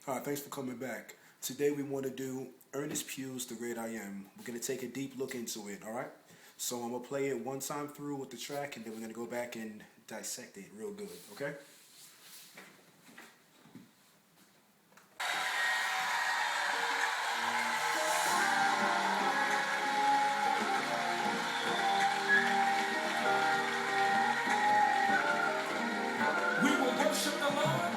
Hi, thanks for coming back. Today we want to do Ernest Pugh's The Great I Am. We're going to take a deep look into it, alright? So I'm going to play it one time through with the track, and then we're going to go back and dissect it real good, okay? We will worship the Lord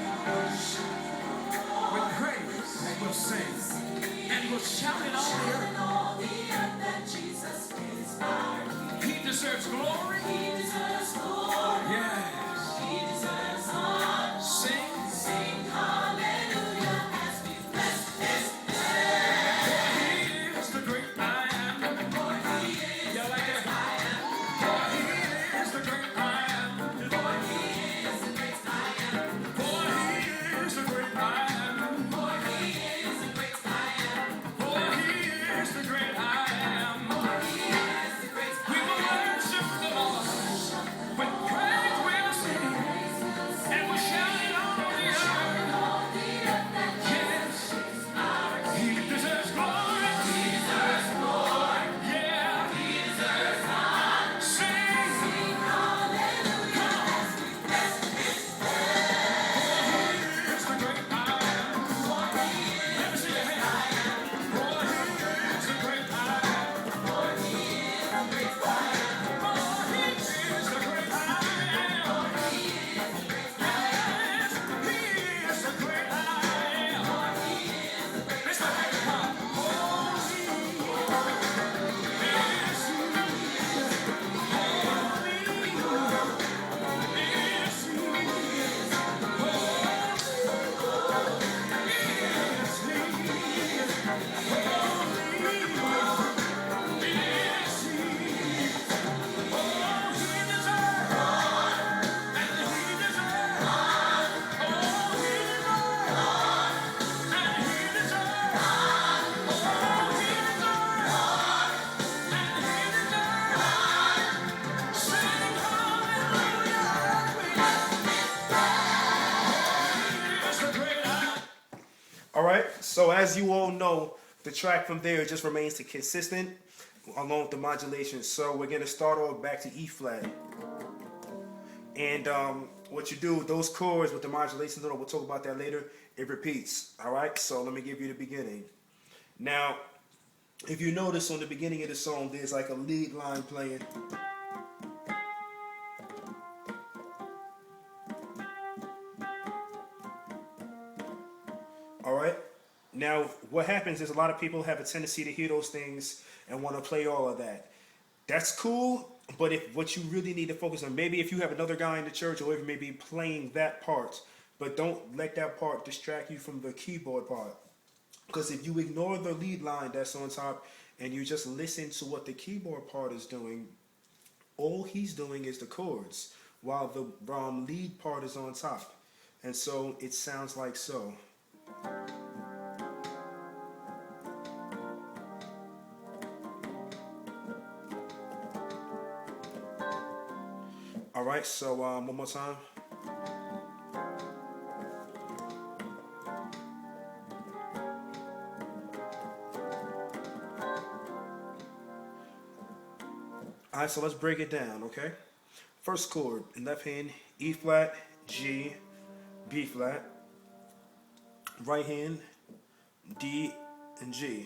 with praise, and we'll sing, and we'll shout it all the earth that Jesus is our King. He deserves glory. He deserves glory. Yes. He deserves honor. Sing hallelujah as we bless His name. For He is the great I am. For He is the great I am. For He is the great I am. For He is the great I am. For He is the great I am. For He is the great I am. For He is the great I am. For He is the great I am. We will worship the Lord with praise we'll sing, and we'll shout it all the earth. Yes, He deserves glory. He deserves glory. Yeah, He deserves honor. Sing hallelujah as we bless His name. For He is the great I am. For He is. Let me see your hand. For He is the great I am. For He is the great I am. For He is the great I am. For He is the great I am. Yes, He is the great I am. For He is the great I am. Let's go back to God. Holy is Alright, so as you all know, the track from there just remains consistent along with the modulation. So we're going to start off back to E flat. And what you do, those chords with the modulations, we'll talk about that later, it repeats. Alright, so let me give you the beginning. Now, if you notice on the beginning of the song, there's like a lead line playing. Alright? Now, what happens is a lot of people have a tendency to hear those things and want to play all of that. That's cool, but if what you really need to focus on, maybe if you have another guy in the church or even maybe playing that part, but don't let that part distract you from the keyboard part. Because if you ignore the lead line that's on top and you just listen to what the keyboard part is doing, all he's doing is the chords while the lead part is on top. And so it sounds like so. Alright, so one more time. Alright, so let's break it down, okay? First chord, in left hand, E flat, G, B flat. Right hand, D and G.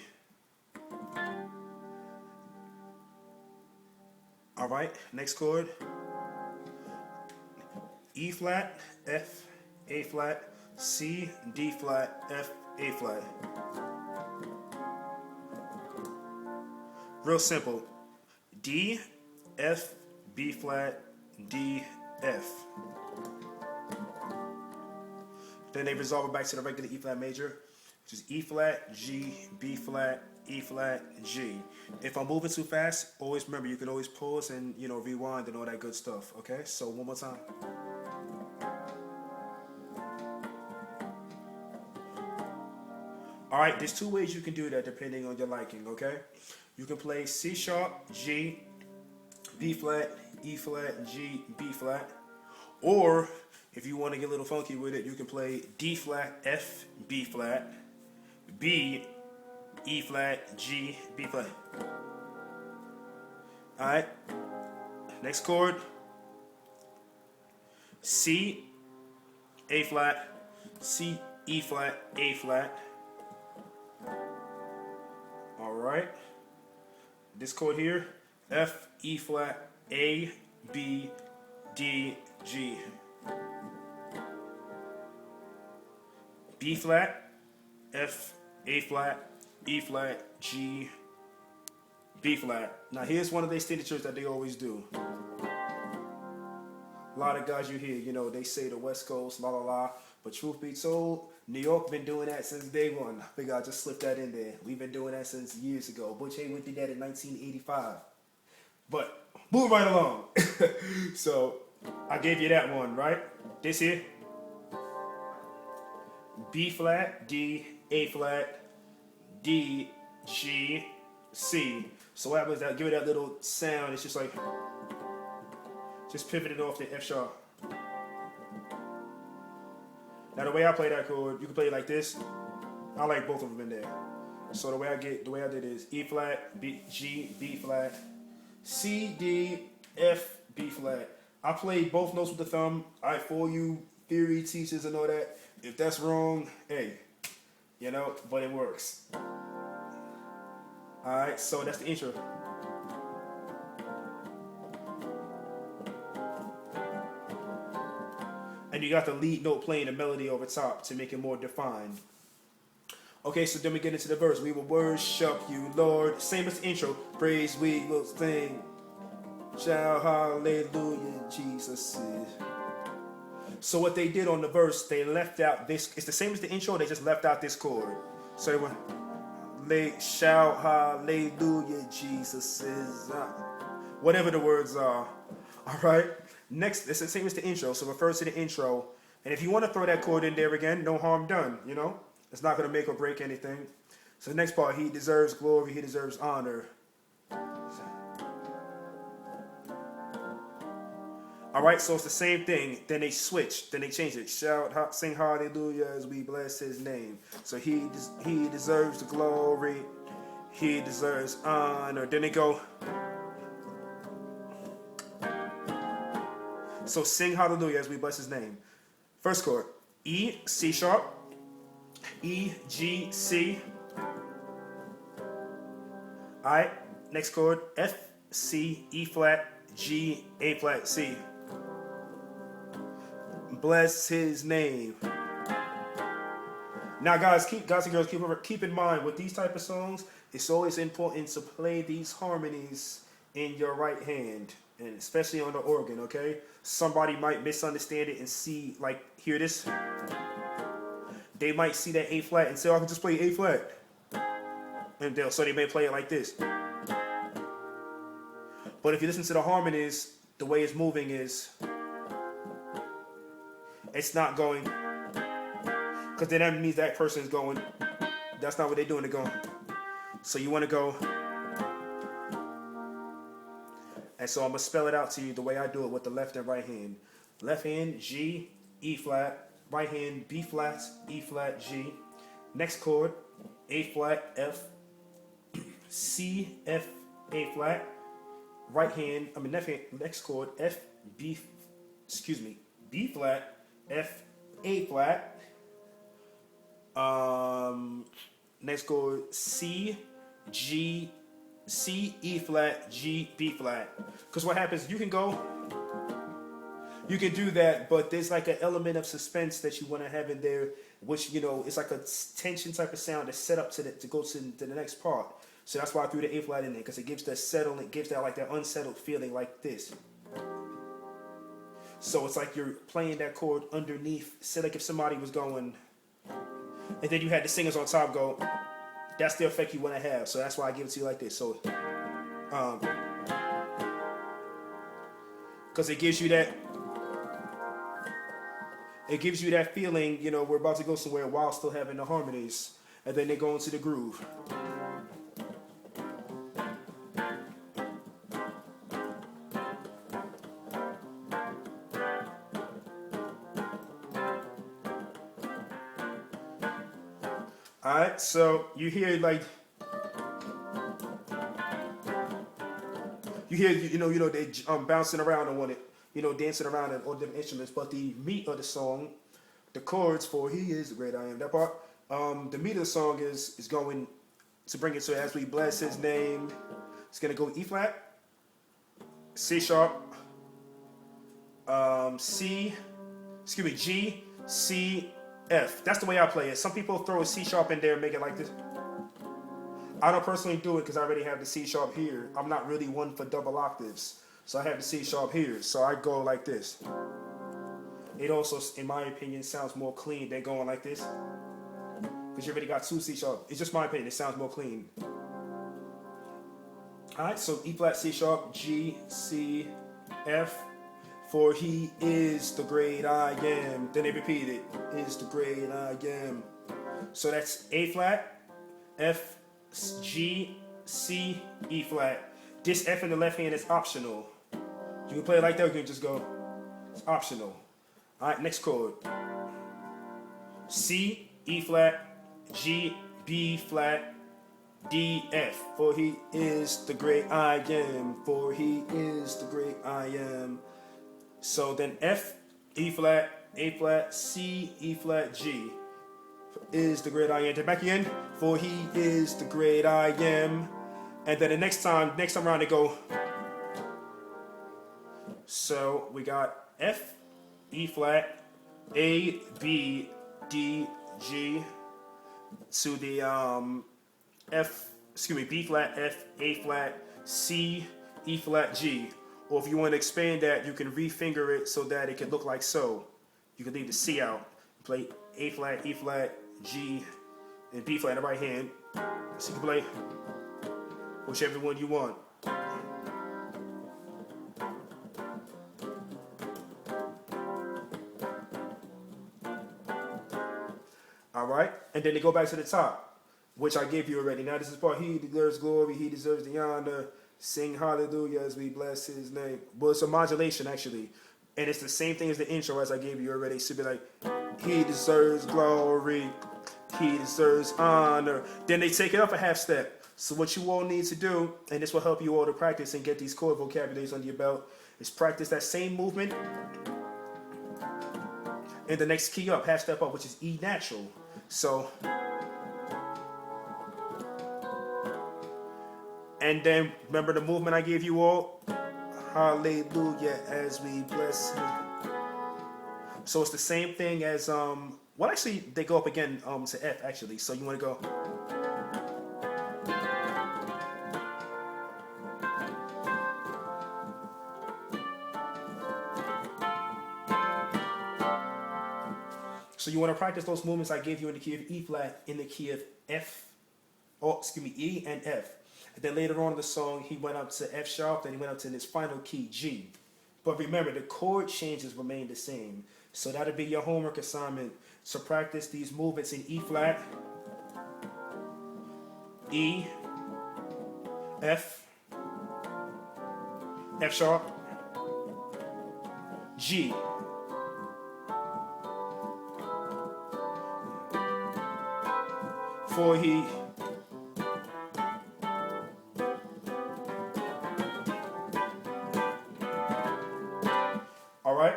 Alright, next chord, E flat, F, A flat, C, D flat, F, A flat. Real simple. D, F, B flat, D, F. Then they resolve it back to the regular E flat major, which is E flat, G, B flat, E flat, G. If I'm moving too fast, always remember you can always pause and rewind and all that good stuff. Okay, so one more time. All right, there's two ways you can do that depending on your liking. Okay, you can play C sharp, G, B flat, E flat, G, B flat, or If you want to get a little funky with it, you can play D flat, F, B flat, B, E flat, G, B flat. Alright, next chord, C, A flat, C, E flat, A flat. Alright, this chord here, F, E flat, A, B, D, G. B flat, F, A flat, E flat, G, B flat. Now here's one of their signatures that they always do. A lot of guys you hear, you know, they say the West Coast, la la la. But truth be told, New York been doing that since day one. I figure I'll just slip that in there. We've been doing that since years ago. Butch Haywood did that in 1985. But move right along. So I gave you that one, right? This here. B flat, D, A flat, D, G, C. So what happens is that give it that little sound. It's just like, just pivot it off the F sharp. Now the way I play that chord, you can play it like this. I like both of them in there. So the way I did is E flat, B, G, B flat, C, D, F, B flat. I play both notes with the thumb. For you theory teachers and all that, if that's wrong, hey, you know, but it works. Alright, so that's the intro. And you got the lead note playing the melody over top to make it more defined. Okay, so then we get into the verse. We will worship you, Lord. Same as the intro. Praise we will sing. Shout hallelujah, Jesus is. So what they did on the verse, they left out this. It's the same as the intro. They just left out this chord. So they went, shout hallelujah, Jesus is. Whatever the words are. All right. Next, it's the same as the intro. So refers to the intro. And if you want to throw that chord in there again, no harm done. You know, it's not going to make or break anything. So the next part, he deserves glory. He deserves honor. All right, so it's the same thing. Then they switch. Then they change it. Shout, sing hallelujah as we bless his name. So he deserves the glory. He deserves honor. Then they go. So sing hallelujah as we bless his name. First chord, E, C sharp, E, G, C. All right, next chord, F, C, E flat, G, A flat, C. Bless his name. Now, guys and girls, keep in mind with these type of songs, it's always important to play these harmonies in your right hand, and especially on the organ. Okay, somebody might misunderstand it and see, like, hear this. They might see that A flat and say, "Oh, I can just play A flat," and so they may play it like this. But if you listen to the harmonies, the way it's moving is. It's not going, because then that means that person is going. That's not what they're doing. They're going. So you want to go. And so I'm going to spell it out to you the way I do it with the left and right hand. Left hand, G, E flat. Right hand, B flat, E flat, G. Next chord, A flat, F. C, F, A flat. Right hand, left hand, next chord, F, B, B flat, F, A flat. Next chord, C, G, C, E flat, G, B flat. Because what happens, you can do that, but there's like an element of suspense that you want to have in there, which, you know, it's like a tension type of sound that's set up to go to the next part. So that's why I threw the A flat in there, because it gives that like that unsettled feeling like this. So it's like you're playing that chord underneath. Say like if somebody was going, and then you had the singers on top go, that's the effect you want to have. So that's why I give it to you like this. So, because it gives you that feeling, you know, we're about to go somewhere while still having the harmonies, and then they go into the groove. All right, so you hear like they bouncing around on it, dancing around on all different instruments. But the meat of the song, the chords for "He is the great I am," that part, the meat of the song is going to bring it. So as we bless His name, it's gonna go E flat, C sharp, G, C, F. That's the way I play it. Some people throw a C sharp in there and make it like this. I don't personally do it because I already have the C sharp here. I'm not really one for double octaves. So I have the C sharp here. So I go like this. It also, in my opinion, sounds more clean than going like this. Because you already got two C sharp. It's just my opinion. It sounds more clean. Alright, so E flat, C sharp, G, C, F. For He is the great I am. Then they repeat it. Is the great I am. So that's A flat, F, G, C, E flat. This F in the left hand is optional. You can play it like that, or you can just go. It's optional. Alright, next chord. C, E flat, G, B flat, D, F. For He is the great I am. For He is the great I am. So then F, E flat, A flat, C, E flat, G. Is the great I am. Then back again. For He is the great I am. And then the next time around they go. So we got F, E flat, A, B, D, G to the B flat, F, A flat, C, E flat, G. Or if you want to expand that, you can refinger it so that it can look like so. You can leave the C out. Play A flat, E flat, G, and B flat in the right hand. So you can play whichever one you want. Alright? And then they go back to the top, which I gave you already. Now this is part He deserves glory, He deserves the honor. Sing hallelujah as we bless His name. Well, it's a modulation actually. And it's the same thing as the intro as I gave you already. It should be like, He deserves glory, He deserves honor. Then they take it up a half step. So what you all need to do, and this will help you all to practice and get these chord vocabularies under your belt, is practice that same movement in the next key up, half step up, which is E natural. So, and then remember the movement I gave you all? Hallelujah as we bless Him. So it's the same thing as, well actually they go up again to F actually. So you want to go. So you want to practice those movements I gave you in the key of E flat, in the key of F, E and F. And then later on in the song, he went up to F sharp, then he went up to his final key, G. But remember, the chord changes remain the same. So that'll be your homework assignment. So practice these movements in E flat, E, F, F sharp, G. For He. Alright?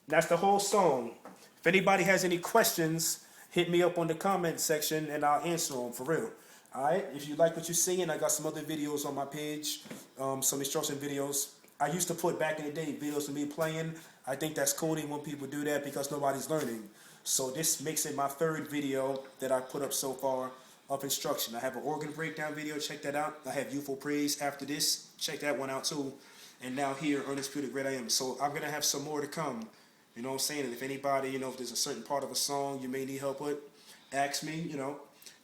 That's the whole song. If anybody has any questions, hit me up on the comment section and I'll answer them for real. Alright? If you like what you're seeing, I got some other videos on my page, some instruction videos. I used to put back in the day videos of me playing. I think that's corny when people do that because nobody's learning. So this makes it my third video that I put up so far of instruction. I have an organ breakdown video, check that out. I have Youthful Praise after this, check that one out too. And now here, Earnest Pugh, the great I am. So I'm going to have some more to come. You know what I'm saying? And if anybody, if there's a certain part of a song you may need help with, ask me,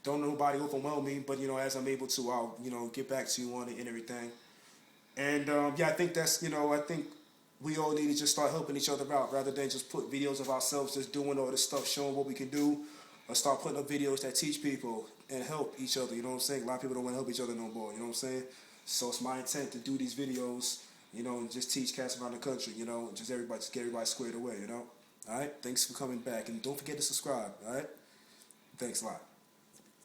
Don't nobody overwhelm me, but, as I'm able to, I'll, get back to you on it and everything. And, yeah, I think that's, I think we all need to just start helping each other out rather than just put videos of ourselves just doing all this stuff, showing what we can do, or start putting up videos that teach people and help each other, you know what I'm saying? A lot of people don't want to help each other no more, you know what I'm saying? So it's my intent to do these videos, and just teach cats around the country, just get everybody squared away, All right? Thanks for coming back. And don't forget to subscribe, all right? Thanks a lot.